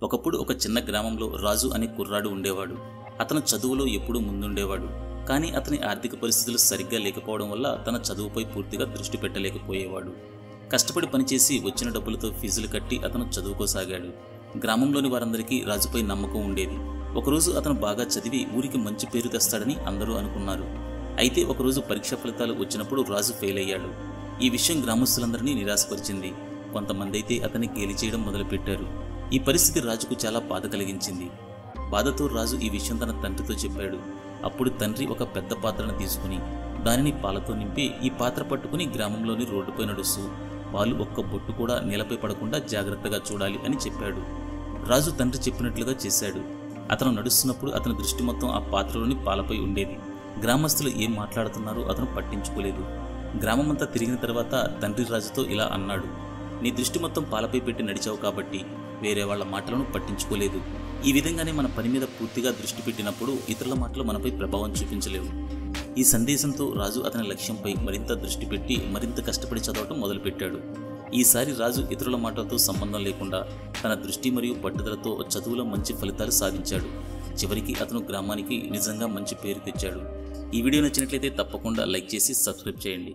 ఒకప్పుడు ఒక చిన్న గ్రామంలో రాజు అనే కుర్రాడు ఉండేవాడు. అతను చదువులో ఎప్పుడూ ముందుండేవాడు. కానీ అతని ఆర్థిక పరిస్థితులు సరిగ్గా లేకపోవడం వల్ల తన చదువుపై పూర్తిగా దృష్టి పెట్టలేకపోయేవాడు. కష్టపడి పనిచేసి వచ్చిన డబ్బులతో ఫీజులు కట్టి అతను చదువుకోసాగాడు. గ్రామంలోని వారందరికీ రాజుపై నమ్మకం ఉండేది. ఒకరోజు అతను బాగా చదివి ఊరికి మంచి పేరు తెస్తాడని అందరూ అనుకున్నారు. అయితే ఒకరోజు పరీక్ష ఫలితాలు వచ్చినప్పుడు రాజు ఫెయిల్ అయ్యాడు. ఈ విషయం గ్రామస్తులందరినీ నిరాశపరిచింది. కొంతమంది అయితే అతన్ని గేలి చేయడం మొదలుపెట్టారు. ఈ పరిస్థితి రాజుకు చాలా బాధ కలిగించింది. బాధతో రాజు ఈ విషయం తన తండ్రితో చెప్పాడు. అప్పుడు తండ్రి ఒక పెద్ద పాత్రను తీసుకుని దానిని పాలతో నింపి ఈ పాత్ర పట్టుకుని గ్రామంలోని రోడ్డుపై నడుస్తూ పాలు ఒక్క బొట్టు కూడా నేలపై పడకుండా జాగ్రత్తగా చూడాలి అని చెప్పాడు. రాజు తండ్రి చెప్పినట్లుగా చేశాడు. అతను నడుస్తున్నప్పుడు అతని దృష్టి మొత్తం ఆ పాత్రలోని పాలపై ఉండేది. గ్రామస్తులు ఏం మాట్లాడుతున్నారో అతను పట్టించుకోలేదు. గ్రామమంతా తిరిగిన తర్వాత తండ్రి రాజుతో ఇలా అన్నాడు: నీ దృష్టి మొత్తం పాలపై పెట్టి నడిచావు కాబట్టి వేరే వాళ్ల మాటలను పట్టించుకోలేదు. ఈ విధంగానే మన పని మీద పూర్తిగా దృష్టి పెట్టినప్పుడు ఇతరుల మాటలు మనపై ప్రభావం చూపించలేవు. ఈ సందేశంతో రాజు అతని లక్ష్యంపై మరింత దృష్టి పెట్టి మరింత కష్టపడి చదవటం మొదలుపెట్టాడు. ఈసారి రాజు ఇతరుల మాటలతో సంబంధం లేకుండా తన దృష్టి మరియు పట్టుదలతో చదువులో మంచి ఫలితాలు సాధించాడు. చివరికి అతను గ్రామానికి నిజంగా మంచి పేరు తెచ్చాడు. ఈ వీడియో నచ్చినట్లయితే తప్పకుండా లైక్ చేసి సబ్స్క్రైబ్ చేయండి.